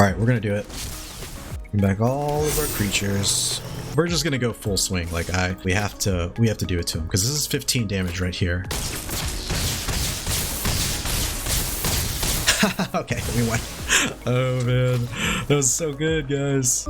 Alright, we're gonna do it. Bring back all of our creatures. We're just gonna go full swing. Like we have to do it to him because this is 15 damage right here. Okay, we won. Oh man, that was so good, guys.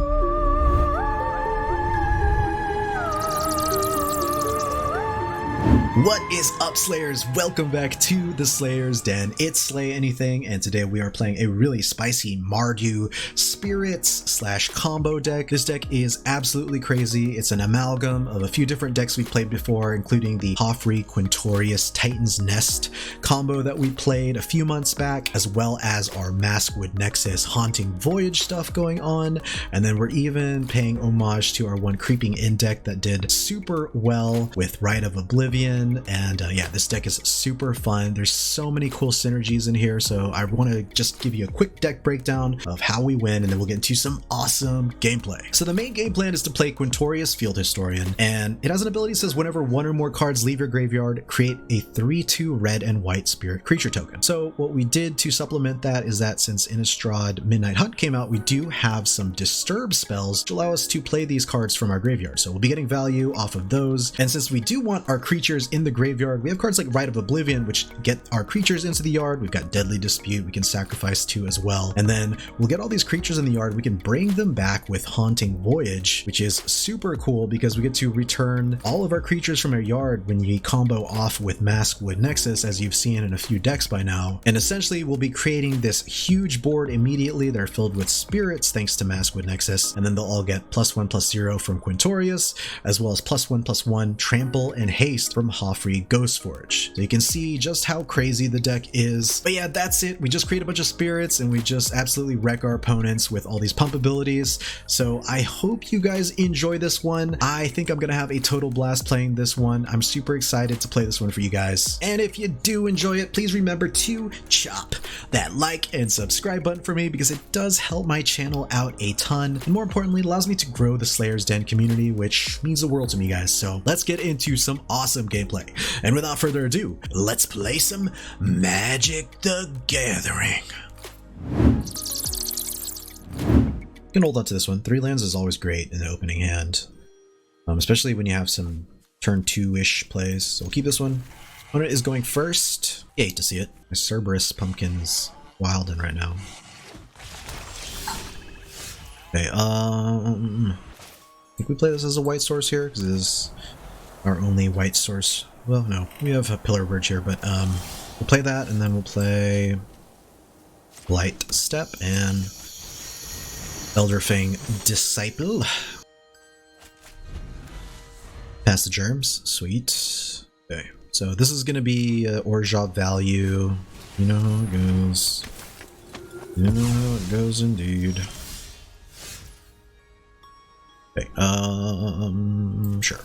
What is up, Slayers? Welcome back to the Slayers Den. It's Slay Anything, and today we are playing a really spicy Mardu Spirits / combo deck. This deck is absolutely crazy. It's an amalgam of a few different decks we've played before, including the Hofri Quintorius Titan's Nest combo that we played a few months back, as well as our Maskwood Nexus Haunting Voyage stuff going on. And then we're even paying homage to our one Creeping In deck that did super well with Rite of Oblivion. And yeah, this deck is super fun. There's so many cool synergies in here, so I want to just give you a quick deck breakdown of how we win, and then we'll get into some awesome gameplay. So the main game plan is to play Quintorius Field Historian, and it has an ability that says whenever one or more cards leave your graveyard, create a 3/2 red and white spirit creature token. So what we did to supplement that is that since Innistrad Midnight Hunt came out, we do have some disturb spells to allow us to play these cards from our graveyard. So we'll be getting value off of those, and since we do want our creatures in the graveyard, we have cards like Rite of Oblivion, which get our creatures into the yard. We've got Deadly Dispute we can sacrifice to as well, and then we'll get all these creatures in the yard. We can bring them back with Haunting Voyage, which is super cool because we get to return all of our creatures from our yard when we combo off with Maskwood Nexus, as you've seen in a few decks by now. And essentially we'll be creating this huge board immediately. They're filled with spirits thanks to Maskwood Nexus, and then they'll all get +1/+0 from Quintorius, as well as +1/+1 trample and haste from Hofri Ghostforge. So you can see just how crazy the deck is. But yeah, that's it. We just create a bunch of spirits and we just absolutely wreck our opponents with all these pump abilities. So I hope you guys enjoy this one. I think I'm gonna have a total blast playing this one. I'm super excited to play this one for you guys. And if you do enjoy it, please remember to chop that like and subscribe button for me, because it does help my channel out a ton. And more importantly, it allows me to grow the Slayers Den community, which means the world to me, guys. So let's get into some awesome gameplay. And without further ado, let's play some Magic the Gathering. You can hold on to this one. 3 lands is always great in the opening hand, especially when you have some turn 2-ish plays. So we'll keep this one. Opponent is going first. You hate to see it. My Cerberus Pumpkin's wildin' right now. Okay, I think we play this as a white source here, because it is our only white source. Well, no, we have a Pillar Verge here, but we'll play that, and then we'll play Blightstep and Elderfang Disciple. Pass the germs, sweet. Okay, so this is going to be Orjov value. You know how it goes. You know how it goes indeed. Okay, sure.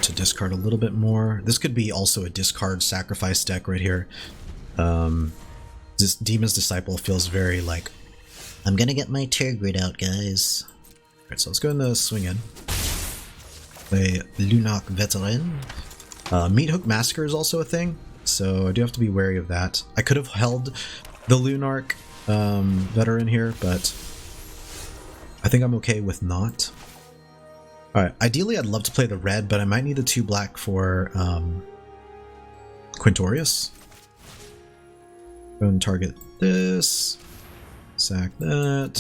To discard a little bit more. This could be also a discard sacrifice deck right here. This Demon's Disciple feels very like, I'm gonna get my Tergrid out, guys. Alright, so let's go into swing in. Play Lunarch Veteran. Meathook Massacre is also a thing, so I do have to be wary of that. I could have held the Lunarch Veteran here, but I think I'm okay with not. Alright, ideally I'd love to play the red, but I might need the 2 black for Quintorius. Go and target this. Sack that.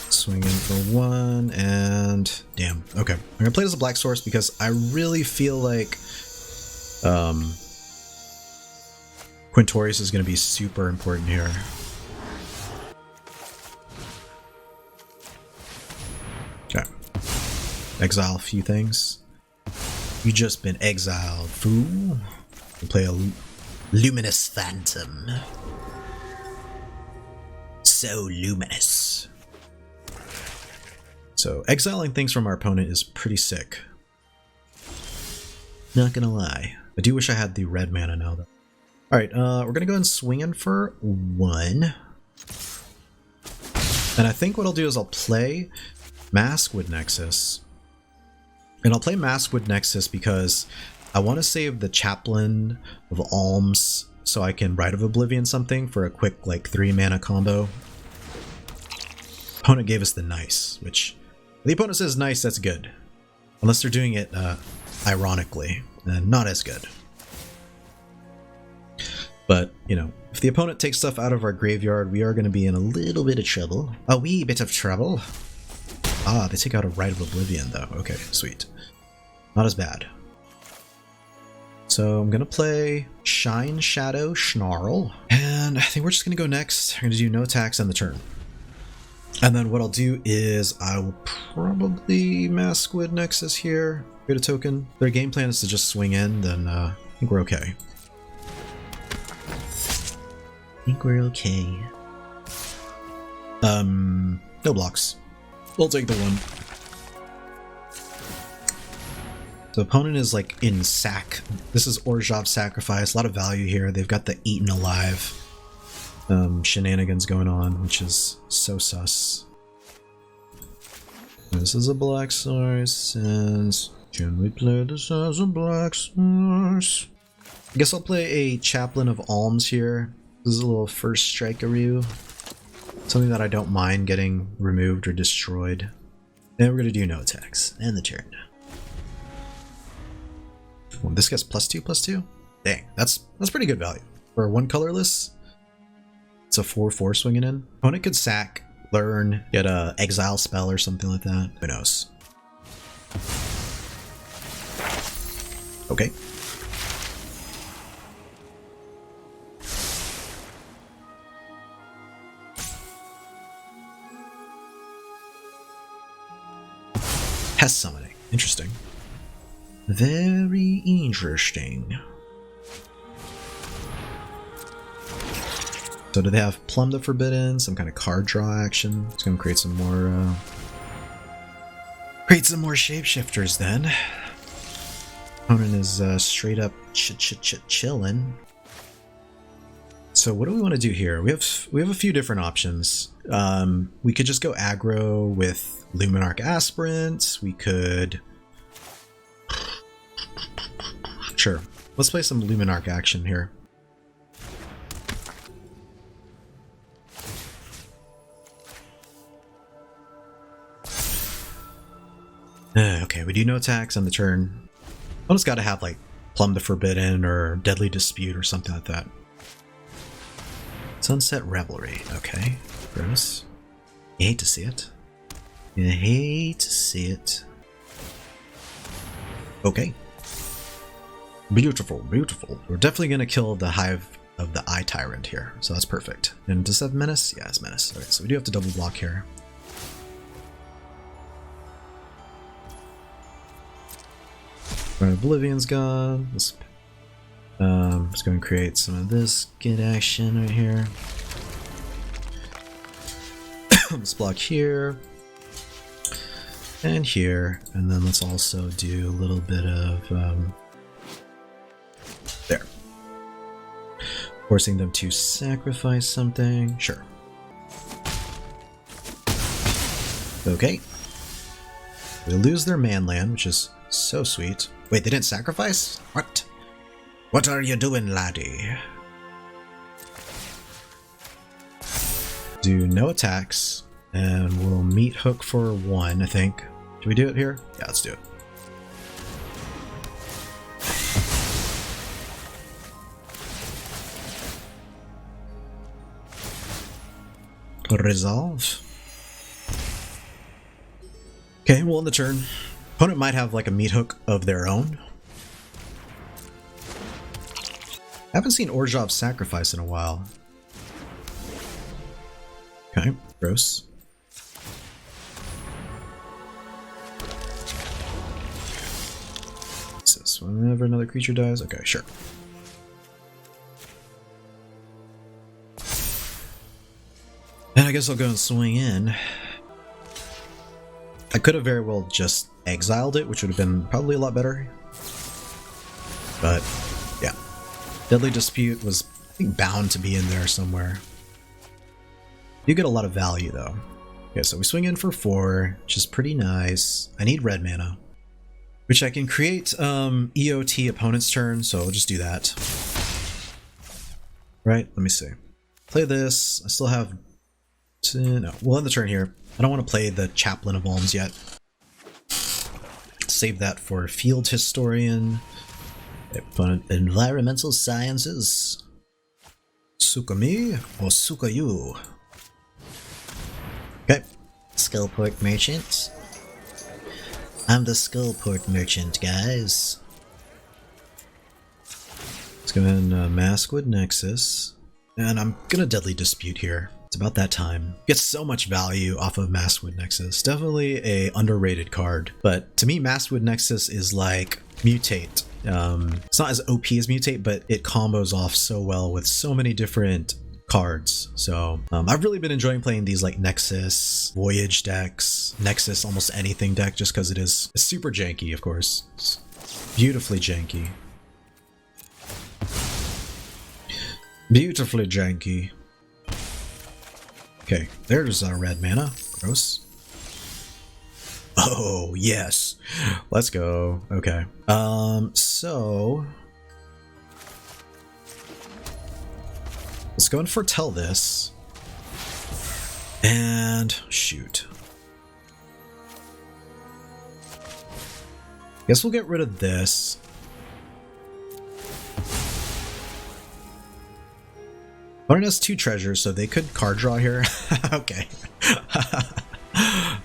Swing in for 1, and damn. Okay, I'm gonna play this as a black source because I really feel like Quintorius is gonna be super important here. Exile a few things. You just been exiled, fool. We'll play a Luminous Phantom. So luminous. So exiling things from our opponent is pretty sick. Not gonna lie. I do wish I had the red mana now though. Alright, we're gonna go and swing in for 1. And I think what I'll do is I'll play Maskwood Nexus. And I'll play Maskwood Nexus because I want to save the Chaplain of Alms so I can Rite of Oblivion something for a quick like 3 mana combo. Opponent gave us the nice, which the opponent says nice, that's good. Unless they're doing it ironically, and not as good. But, you know, if the opponent takes stuff out of our graveyard, we are going to be in a little bit of trouble. A wee bit of trouble. Ah, they take out a Rite of Oblivion though. Okay, sweet. Not as bad. So I'm going to play Shineshadow Snarl. And I think we're just going to go next. I'm going to do no attacks on the turn. And then what I'll do is I will probably Maskwood Nexus here. Create a token. Their game plan is to just swing in, then I think we're okay. I think we're okay. No blocks. We'll take the 1. The opponent is like in sack. This is Orzhov Sacrifice. A lot of value here. They've got the Eaten Alive shenanigans going on, which is so sus. This is a black source, and can we play this as a black source? I guess I'll play a Chaplain of Alms here. This is a little first strikeroo. Something that I don't mind getting removed or destroyed. And we're going to do no attacks. And the turn. Oh, this guy's +2/+2? Dang, that's pretty good value. For 1 colorless, it's a 4/4 swinging in. Opponent could sack, learn, get a exile spell or something like that. Who knows? Okay. Pest summoning. Interesting. Very interesting. So do they have Plumb the Forbidden, some kind of card draw action? It's going to create some more shapeshifters then. Opponent is straight up chillin'. So what do we want to do here? We have a few different options. We could just go aggro with Luminarch Aspirant. We could... Sure. Let's play some Luminarch action here. Okay, we do no attacks on the turn. Opponent's got to have like Plumb the Forbidden or Deadly Dispute or something like that. Sunset Revelry. Okay, gross. You hate to see it. You hate to see it. Okay. Beautiful, beautiful. We're definitely going to kill the Hive of the Eye Tyrant here, so that's perfect. And does it have Menace? Yeah, it's Menace. Alright, so we do have to double block here. Rite of Oblivion's gone. Let's just go and create some of this good action right here. Let's block here. And here. And then let's also do a little bit of... there. Forcing them to sacrifice something. Sure. Okay. We lose their manland, which is so sweet. Wait, they didn't sacrifice? What? What are you doing, laddie? Do no attacks, and we'll Meathook for 1, I think. Should we do it here? Yeah, let's do it. Resolve. Okay, well, in the turn, opponent might have like a Meathook of their own. I haven't seen Orzhov Sacrifice in a while. Okay, gross. What's this? Whenever another creature dies? Okay, sure. And I guess I'll go and swing in. I could have very well just exiled it, which would have been probably a lot better. But, yeah. Deadly Dispute was, I think, bound to be in there somewhere. You get a lot of value, though. Okay, so we swing in for 4, which is pretty nice. I need red mana. which I can create EOT opponent's turn, so I'll just do that. Right, let me see. Play this. I still have no, we'll end the turn here. I don't want to play the Chaplain of Alms yet. Save that for Field Historian. Environmental Sciences. Sukami or Sukayu. Okay. Skullport Merchant. I'm the Skullport Merchant, guys. Let's go ahead and Maskwood Nexus. And I'm gonna Deadly Dispute here. It's about that time. Get so much value off of Maskwood Nexus. Definitely a underrated card. But to me, Maskwood Nexus is like Mutate. It's not as OP as Mutate, but it combos off so well with so many different cards. So I've really been enjoying playing these like Nexus, Voyage decks, Nexus almost anything deck, just because it's super janky, of course. It's beautifully janky. Beautifully janky. Okay, there's our red mana. Gross. Oh, yes. Let's go. Okay. So let's go and foretell this. And shoot. Guess we'll get rid of this. Opponent has 2 treasures, so they could card draw here. Okay.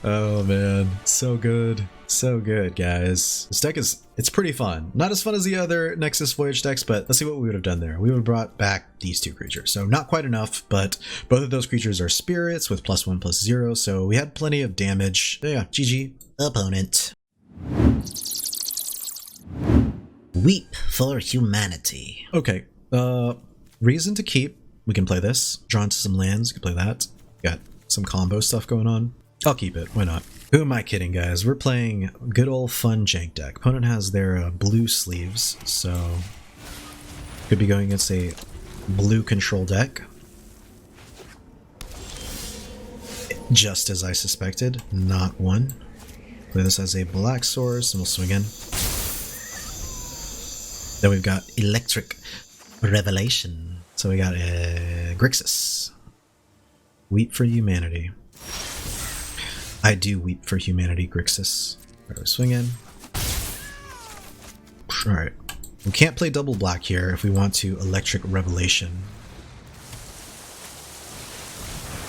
Oh man, so good. So good, guys. This deck it's pretty fun. Not as fun as the other Nexus Voyage decks, but let's see what we would have done there. We would have brought back these 2 creatures. So not quite enough, but both of those creatures are spirits with +1/+0, so we had plenty of damage. Yeah, GG. Opponent. Weep for humanity. Okay, reason to keep. We can play this. Draw into some lands. We can play that. Got some combo stuff going on. I'll keep it. Why not? Who am I kidding, guys? We're playing good old fun jank deck. Opponent has their blue sleeves, so could be going against a blue control deck. Just as I suspected, not one. Play this as a black source, and we'll swing in. Then we've got Electric Revelation. So we got Grixis. Weep for humanity. I do weep for humanity, Grixis. Alright, swing in. Alright. We can't play double black here if we want to Electric Revelation.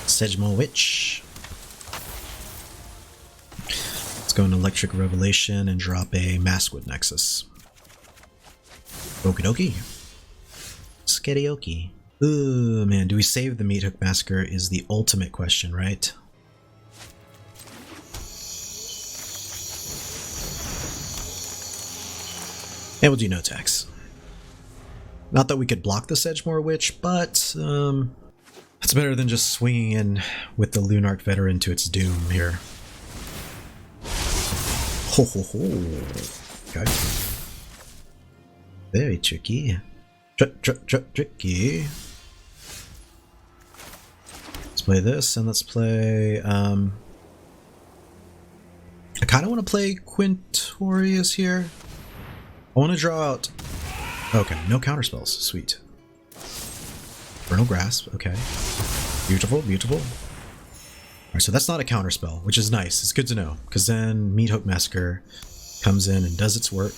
Sedgemoor Witch. Let's go into Electric Revelation and drop a Maskwood Nexus. Okie dokie. Sketty-okie. Ooh, man, do we save the Meathook Massacre is the ultimate question, right? And we'll do no tax. Not that we could block the Sedgemoor Witch, but it's better than just swinging in with the Lunarch Veteran to its doom here. Ho ho ho. Okay. Very tricky. Tricky. Let's play this, and let's play I kind of want to play Quintorius here. I want to draw out. Okay, no counterspells. Sweet. Vernal Grasp. Okay. Beautiful, beautiful. Alright, so that's not a counterspell, which is nice. It's good to know, because then Meathook Massacre comes in and does its work.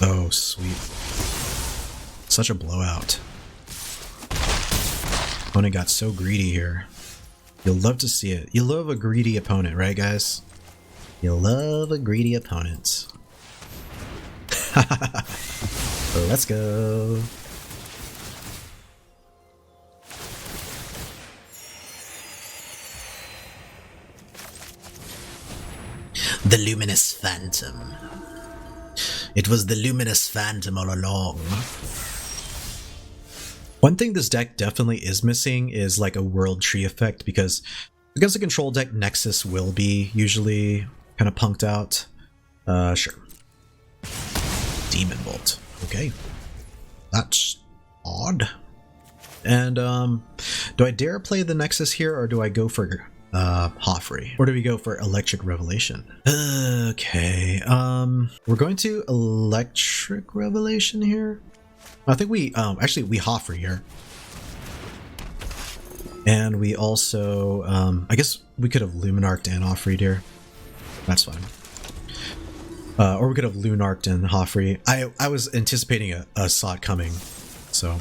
Oh, sweet. Such a blowout. Opponent got so greedy here. You'll love to see it. You love a greedy opponent, right, guys? You love a greedy opponent. Let's go. The Luminous Phantom. It was the Luminous Phantom all along. One thing this deck definitely is missing is like a World Tree effect, because against a control deck, Nexus will be usually kind of punked out. Sure. Demon Bolt. Okay. That's odd. And do I dare play the Nexus here, or do I go for Hofri. Or do we go for Electric Revelation? Okay, we're going to Electric Revelation here. I think we, actually we Hofri here. And we also, I guess we could have Luminarched and Hofri'd here. That's fine. Or we could have Lunarched and Hofri. I was anticipating a slot coming, so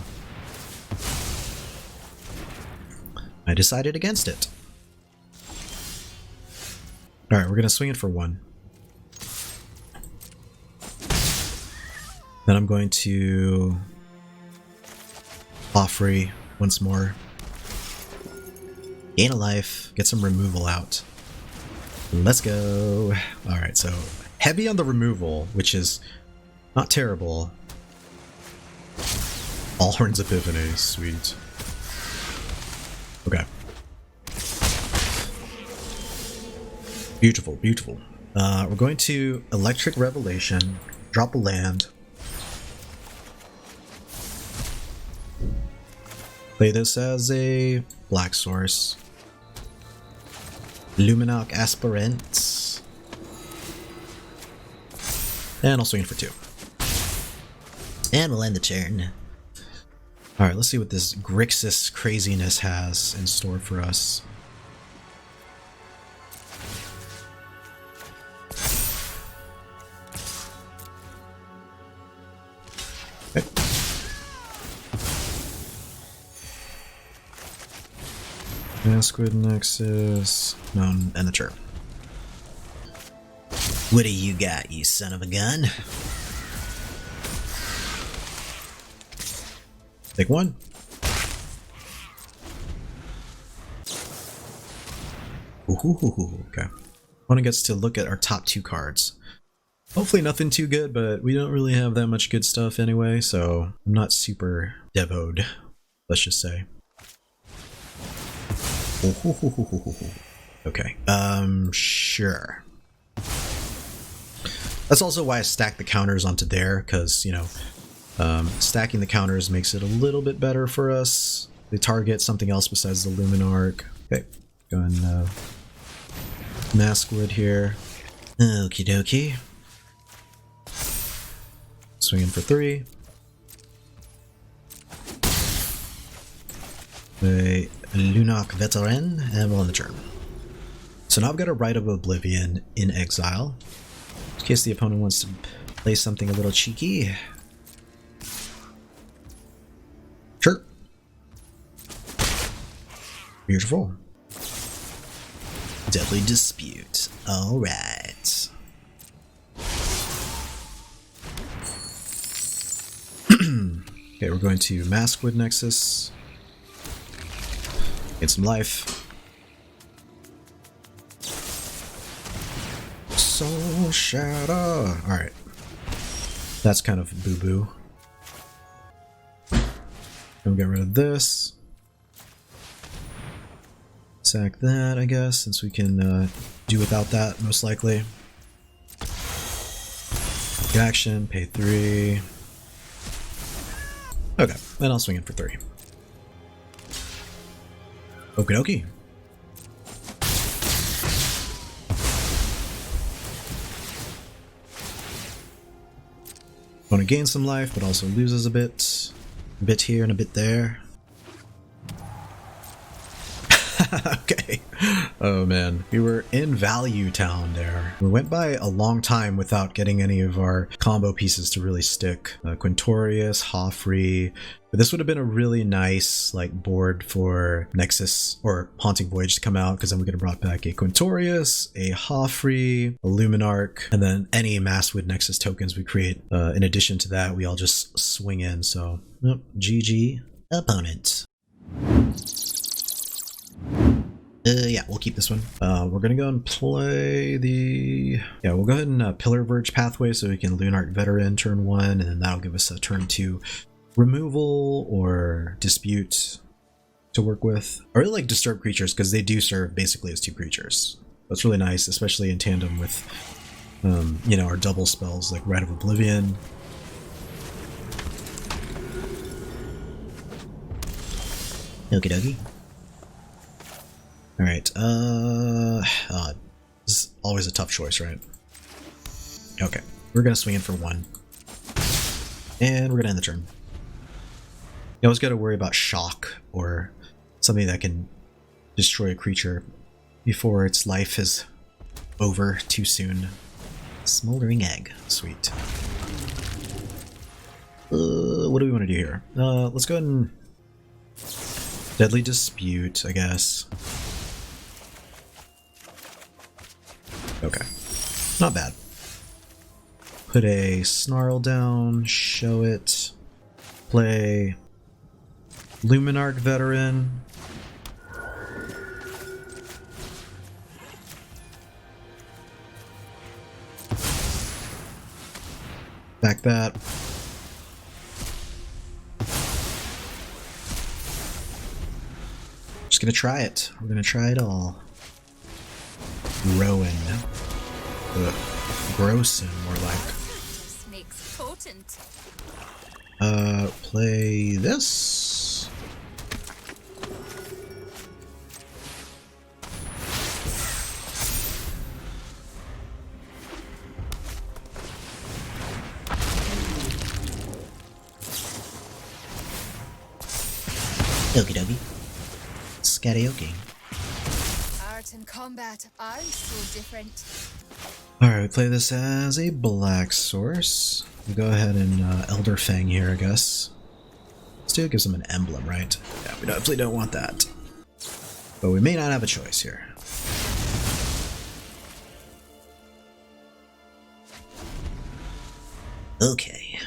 I decided against it. Alright, we're gonna swing it for 1. Then I'm going to Hofri once more. Gain a life, get some removal out. Let's go. Alright, so heavy on the removal, which is not terrible. Allhorn's Epiphany, sweet. Okay. Beautiful, beautiful. We're going to Electric Revelation, drop a land. Play this as a black source. Luminarch Aspirant. And I'll swing for 2. And we'll end the turn. Alright, let's see what this Grixis craziness has in store for us. Okay. Maskwood Nexus. No, and the turn. What do you got, you son of a gun? Take 1. Ooh, okay. Opponent gets to look at our top 2 cards. Hopefully nothing too good, but we don't really have that much good stuff anyway, so I'm not super devoed, let's just say. Okay, sure. That's also why I stacked the counters onto there, because, you know, stacking the counters makes it a little bit better for us. They target something else besides the Luminarch. Okay, going Maskwood here. Okie dokie. Swinging for 3. A Lunarch Veteran, and we'll end the turn. So now I've got a Rite of Oblivion in exile, in case the opponent wants to play something a little cheeky. Sure. Beautiful. Deadly Dispute. Alright. Okay, we're going to Maskwood Nexus. Get some life. Soul Shadow. Alright. That's kind of boo-boo. We'll get rid of this. Sack that, I guess, since we can do without that, most likely. Action, pay 3. Okay, then I'll swing it for 3. Okie dokie. Want to gain some life, but also loses a bit. A bit here and a bit there. Okay. Oh man, we were in Value Town there. We went by a long time without getting any of our combo pieces to really stick. Quintorius, Hofri. But this would have been a really nice like board for Nexus or Haunting Voyage to come out, because then we could have brought back a Quintorius, a Hofri, a Luminarch, and then any Maskwood Nexus tokens we create. In addition to that, we all just swing in. So, nope, GG opponent. Yeah, we'll keep this one. We're gonna go and play the... Yeah, we'll go ahead and Pillarverge Pathway so we can Lunarch Veteran turn 1, and then that'll give us a turn 2 removal or dispute to work with. I really like Disturb creatures because they do serve basically as 2 creatures. That's really nice, especially in tandem with, you know, our double spells like Rite of Oblivion. Okie dokie. Alright, this is always a tough choice, right? Okay, we're gonna swing in for 1. And we're gonna end the turn. You always gotta worry about shock or something that can destroy a creature before its life is over too soon. Smoldering Egg. Sweet. What do we want to do here? Let's go ahead and Deadly Dispute, I guess. Okay. Not bad. Put a Snarl down, show it. Play Luminarch Veteran. Back that. Just gonna try it. We're gonna try it all. Rowan. Grossin, more like. Makes potent. Play this. Okie dokie. Scatty-okie. Art and combat are so different. Alright, we play this as a black source. We go ahead and Elderfang here, I guess. Let's do it, gives them an emblem, right? Yeah, we definitely don't want that. But we may not have a choice here. Okay.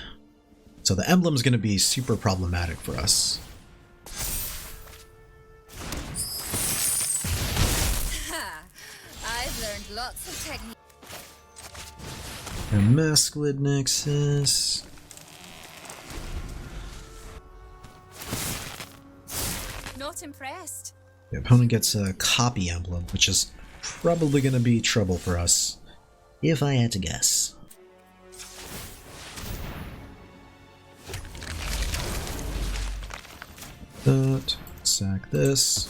So the emblem's going to be super problematic for us. I've learned lots of techniques. A Maskwood Nexus. Not impressed. The opponent gets a copy emblem, which is probably going to be trouble for us, if I had to guess. That, sack this.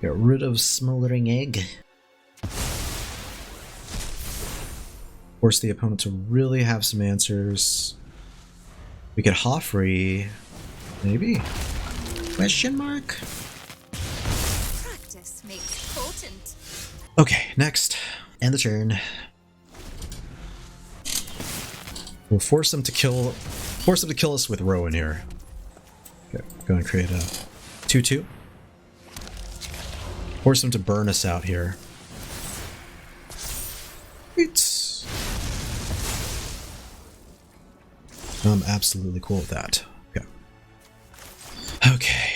Get rid of Smoldering Egg. Force the opponent to really have some answers. We could Hofri, maybe? Question mark? Practice makes potent. Okay, next. End the turn. We'll force them to kill us with Rowan here. Okay, go and create a 2/2. Force them to burn us out here. It's I'm absolutely cool with that. Okay. Okay.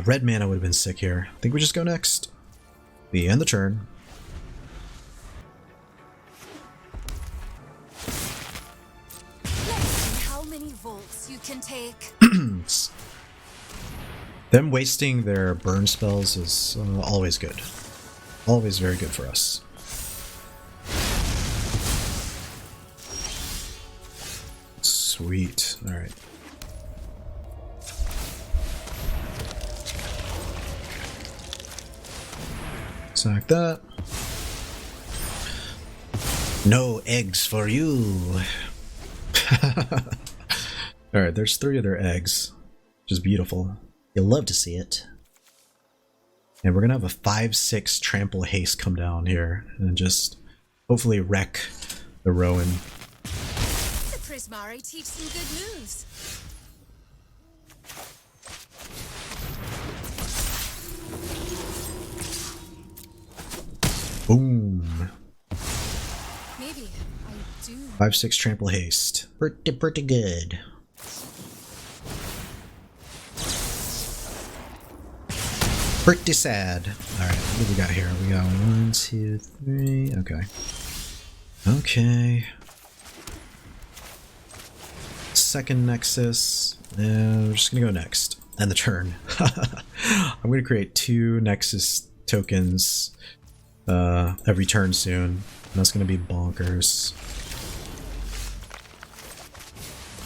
Red mana would have been sick here. I think we just go next. We end the turn. Let's see how many volts you can take. Them wasting their burn spells is always good. Always very good for us. Sweet. Alright. Sack that. No eggs for you. Alright, there's 3 of their eggs, which is beautiful. You'll love to see it. And we're gonna have a 5/6 trample haste come down here and just hopefully wreck the Rowan. The Prismari teach some good moves. Boom. Maybe I do. 5/6 trample haste. Pretty good. Pretty sad. Alright, what do we got here? We got 1, 2, 3. Okay. Okay. Second Nexus. And we're just gonna go next. End the turn. I'm gonna create 2 Nexus tokens every turn soon. And that's gonna be bonkers.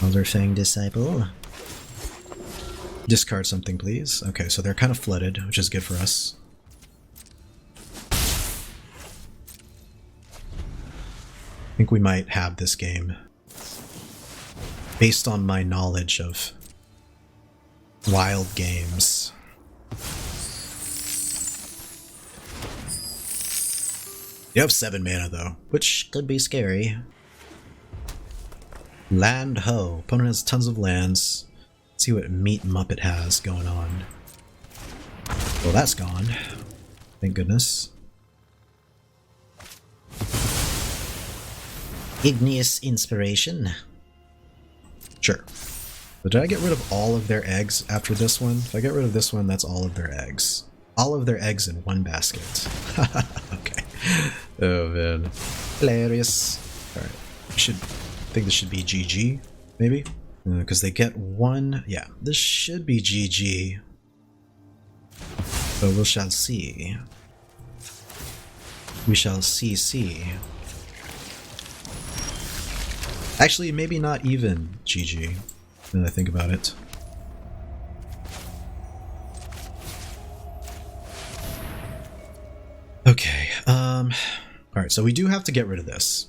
Elderfang Disciple. Discard something, please. Okay, so they're kind of flooded, which is good for us. I think we might have this game. Based on my knowledge of wild games. You have 7 mana though, which could be scary. Land Ho. Opponent has tons of lands. Let's see what Meat Muppet has going on. Well, that's gone. Thank goodness. Igneous Inspiration. Sure. But did I get rid of all of their eggs after this one? If I get rid of this one, that's all of their eggs. All of their eggs in one basket. Okay. Oh man. Hilarious. Alright. I think this should be GG, maybe? Because they get one. Yeah, this should be GG. But we shall see. We shall see. Actually, maybe not even GG, now that I think about it. Okay, alright, so we do have to get rid of this.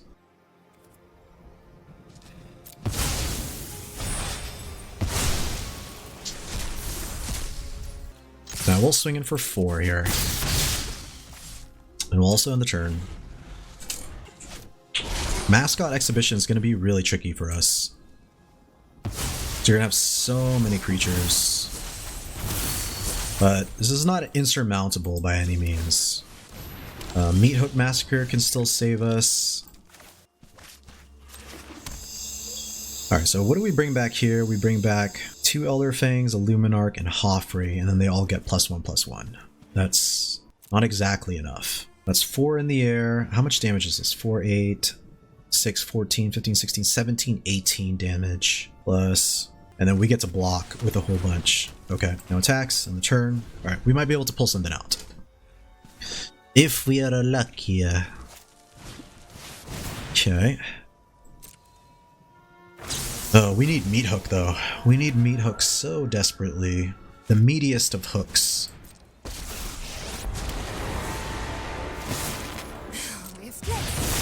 Now we'll swing in for 4 here. And we'll also end the turn. Mascot Exhibition is going to be really tricky for us. So you're going to have so many creatures. But this is not insurmountable by any means. Meathook Massacre can still save us. Alright, so what do we bring back here? We bring back 2 Elderfangs, a Luminarch, and Hofri, and then they all get +1/+1. That's not exactly enough. That's 4 in the air. How much damage is this? 4, 8, 6, 14, 15, 16, 17, 18 damage. Plus... And then we get to block with a whole bunch. Okay, no attacks on the turn. Alright, we might be able to pull something out. If we are lucky. Okay. Oh, we need Meathook though. We need Meathook so desperately. The meatiest of hooks.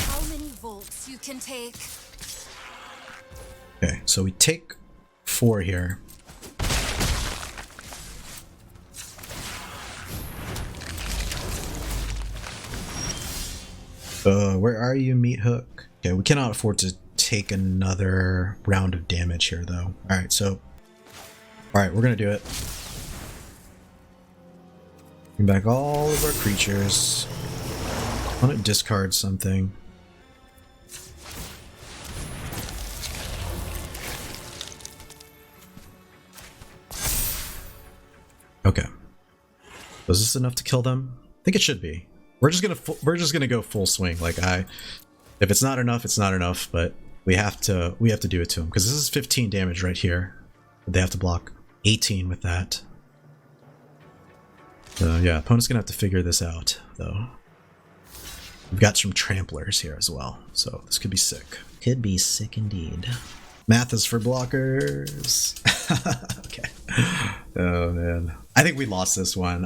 How many volts you can take? Okay, so we take 4 here. Where are you, Meathook? Okay, we cannot afford to take another round of damage here, though. Alright, so... Alright, we're gonna do it. Bring back all of our creatures. I want to discard something. Okay. Was this enough to kill them? I think it should be. We're just gonna go full swing. Like if it's not enough, it's not enough. But we have to do it to them because this is 15 damage right here. They have to block 18 with that. Yeah, opponent's gonna have to figure this out though. We've got some tramplers here as well, so this could be sick. Could be sick indeed. Math is for blockers. Okay. Oh man, I think we lost this one.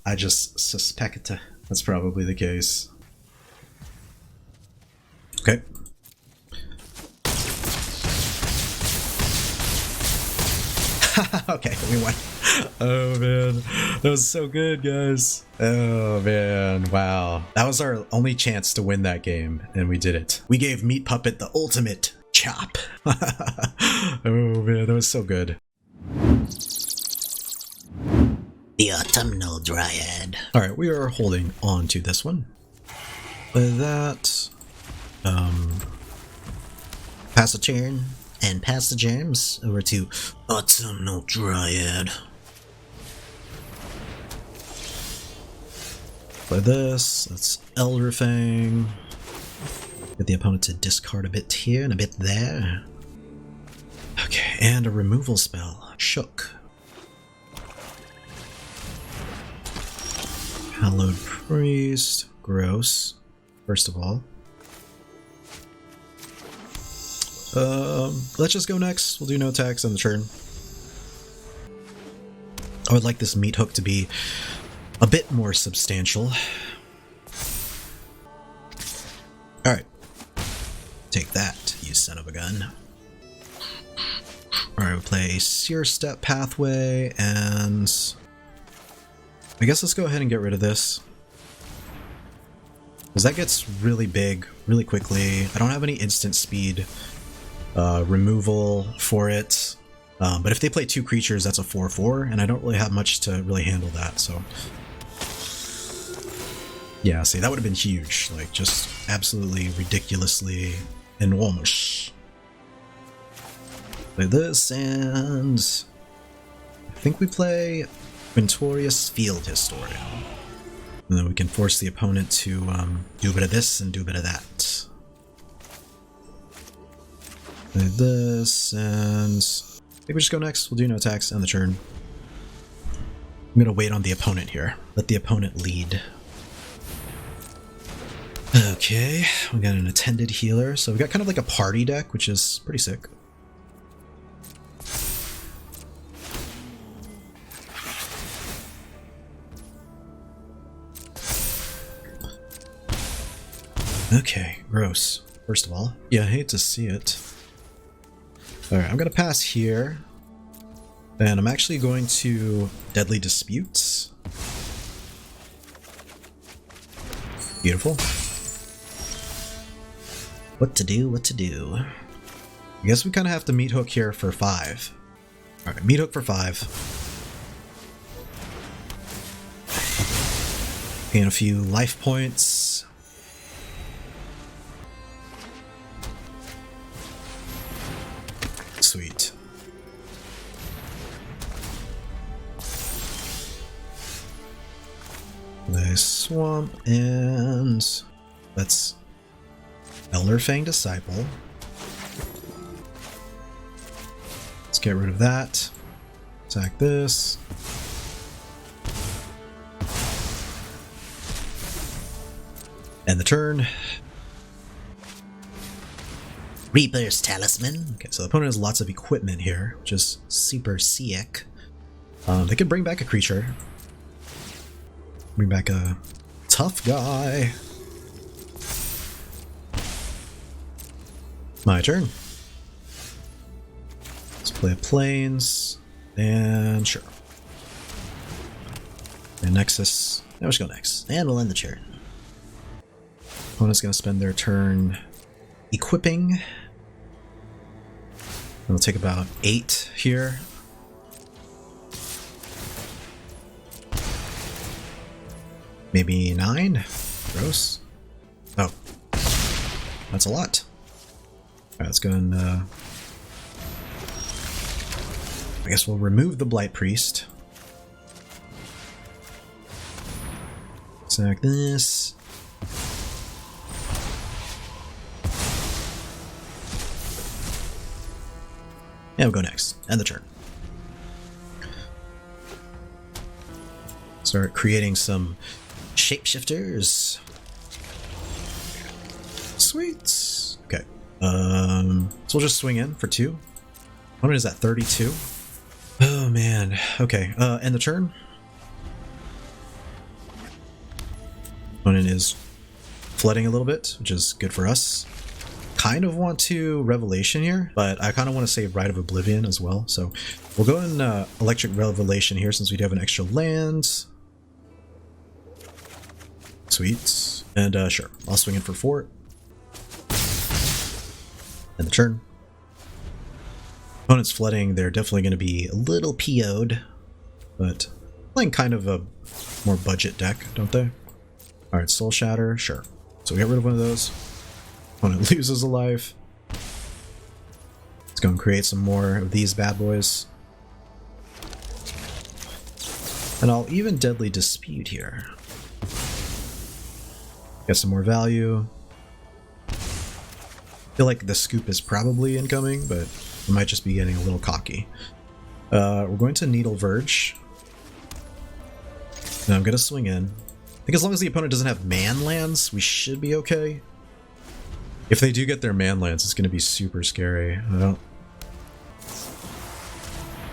I just suspect that's probably the case. Okay. Okay, we won. Oh man, that was so good, guys. Oh man, wow. That was our only chance to win that game, and we did it. We gave Meat Puppet the ultimate chop. Oh man, that was so good. The Autumnal Dryad. Alright, we are holding on to this one. With that, pass the turn and pass the gems over to Autumnal Dryad. Play this, that's Elderfang. Get the opponent to discard a bit here and a bit there. Okay, and a removal spell. Shook. Hallowed Priest. Gross. First of all. Let's just go next. We'll do no attacks on the turn. I would like this Meathook to be a bit more substantial. Alright. Take that, you son of a gun. Alright, we'll play Blightstep Pathway, and I guess let's go ahead and get rid of this. Because that gets really big really quickly. I don't have any instant speed removal for it. But if they play 2 creatures, that's a 4/4, and I don't really have much to really handle that, so. Yeah, see, that would have been huge. Like, just absolutely ridiculously enormous. Play this, and I think we play Quintorius Field Historian. And then we can force the opponent to do a bit of this and do a bit of that. Play this, and I think we just go next. We'll do no attacks on the turn. I'm gonna wait on the opponent here. Let the opponent lead. Okay, we got an attended healer. So we got kind of like a party deck, which is pretty sick. Okay, gross. First of all, yeah, I hate to see it. Alright, I'm gonna pass here. And I'm actually going to Deadly Disputes. Beautiful. What to do, what to do. I guess we kind of have to Meathook here for 5. Alright, Meathook for 5. Gain a few life points. Sweet. Nice swamp, and let's Elderfang Disciple. Let's get rid of that. Attack this. End the turn. Reaper's Talisman. Okay, so the opponent has lots of equipment here, which is super sick. They can bring back a creature. Bring back a tough guy. My turn. Let's play Plains, and sure. And Nexus. Now we'll just go next, and we'll end the turn. Opponent's going to spend their turn equipping. We'll take about 8 here. Maybe 9? Gross. Oh. That's a lot. Alright, let's go and I guess we'll remove the Blight Priest. Sack this. And we'll go next. End the turn. Start creating some shapeshifters. Sweet. Okay. So we'll just swing in for 2. What is that? 32? Oh man. Okay. End the turn. Opponent is flooding a little bit, which is good for us. Kind of want to Revelation here, but I kind of want to save Rite of Oblivion as well. So we'll go in Electric Revelation here since we do have an extra land. Sweet. And sure, I'll swing in for 4. End the turn. Opponent's flooding, they're definitely going to be a little PO'd, but playing kind of a more budget deck, don't they? Alright, Soul Shatter, sure. So we get rid of one of those. Opponent loses a life. Let's go and create some more of these bad boys. And I'll even Deadly Dispute here. Get some more value. Feel like the scoop is probably incoming, but I might just be getting a little cocky. We're going to Needleverge. And I'm going to swing in. I think as long as the opponent doesn't have man lands, we should be okay. If they do get their man lands, it's going to be super scary. I don't...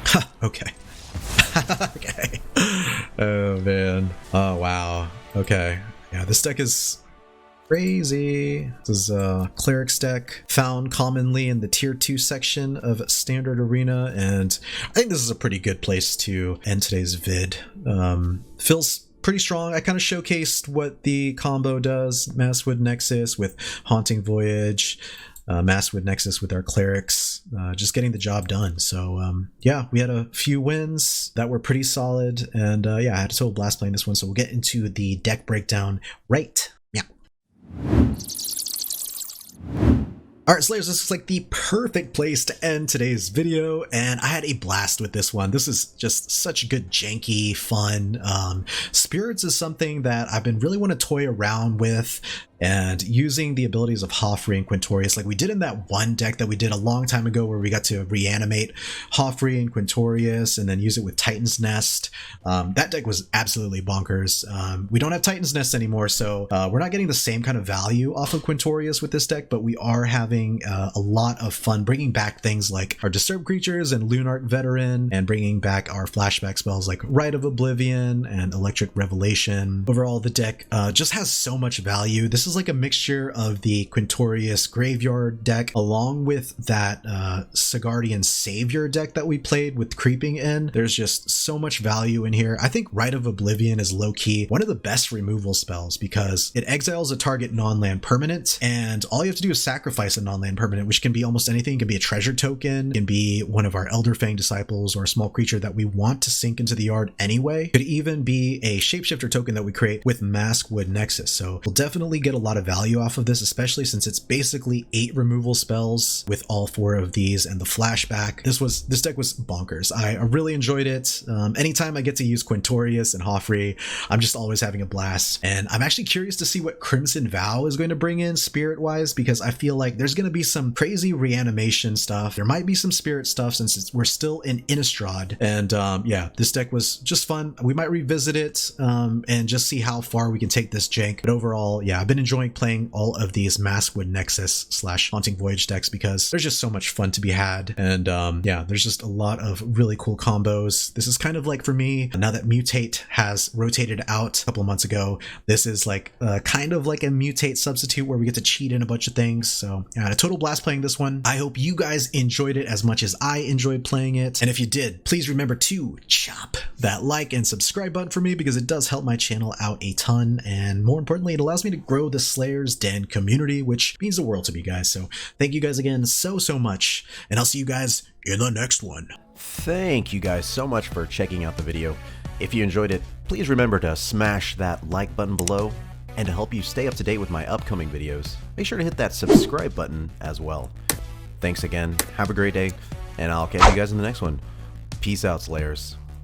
Ha! Okay. Okay. Oh man. Oh wow. Okay. Yeah, this deck is crazy. This is a Clerics deck found commonly in the tier 2 section of Standard Arena, and I think this is a pretty good place to end today's vid. Feels pretty strong. I kind of showcased what the combo does. Maskwood Nexus with Haunting Voyage, Maskwood Nexus with our Clerics, just getting the job done. So yeah, we had a few wins that were pretty solid, and yeah, I had a total blast playing this one, so we'll get into the deck breakdown right now. Alright Slayers, this is like the perfect place to end today's video, and I had a blast with this one. This is just such good janky fun. Spirits is something that I've been really want to toy around with, and using the abilities of Hofri and Quintorius like we did in that one deck that we did a long time ago where we got to reanimate Hofri and Quintorius and then use it with Titan's Nest. That deck was absolutely bonkers. We don't have Titan's Nest anymore, so we're not getting the same kind of value off of Quintorius with this deck, but we are having a lot of fun bringing back things like our Disturbed Creatures and Lunarch Veteran, and bringing back our flashback spells like Rite of Oblivion and Electric Revelation. Overall, the deck just has so much value. This is like a mixture of the Quintorius Graveyard deck along with that Sigardian Savior deck that we played with Creeping In. There's just so much value in here. I think Rite of Oblivion is low-key one of the best removal spells because it exiles a target non-land permanent, and all you have to do is sacrifice a non-land permanent, which can be almost anything. It can be a treasure token, it can be one of our Elderfang Disciples or a small creature that we want to sink into the yard anyway. It could even be a shapeshifter token that we create with Maskwood Nexus. So we'll definitely get a lot of value off of this, especially since it's basically 8 removal spells with all 4 of these and the flashback. This deck was bonkers. I really enjoyed it. Anytime I get to use Quintorius and Hofri, I'm just always having a blast, and I'm actually curious to see what Crimson Vow is going to bring in spirit wise, because I feel like there's going to be some crazy reanimation stuff. There might be some spirit stuff since we're still in Innistrad, and yeah, this deck was just fun. We might revisit it and just see how far we can take this jank, but overall, yeah, I've been enjoying playing all of these Maskwood Nexus / Haunting Voyage decks because there's just so much fun to be had, and yeah, there's just a lot of really cool combos. This is kind of like, for me, now that Mutate has rotated out a couple of months ago, this is like kind of like a Mutate substitute where we get to cheat in a bunch of things. So yeah, I had a total blast playing this one. I hope you guys enjoyed it as much as I enjoyed playing it, and if you did, please remember to chop that like and subscribe button for me because it does help my channel out a ton, and more importantly, it allows me to grow the Slayers Den community, which means the world to me, guys. So thank you guys again so much, and I'll see you guys in the next one. Thank you guys so much for checking out the video. If you enjoyed it, please remember to smash that like button below, and to help you stay up to date with my upcoming videos, make sure to hit that subscribe button as well. Thanks again, have a great day, and I'll catch you guys in the next one. Peace out, Slayers.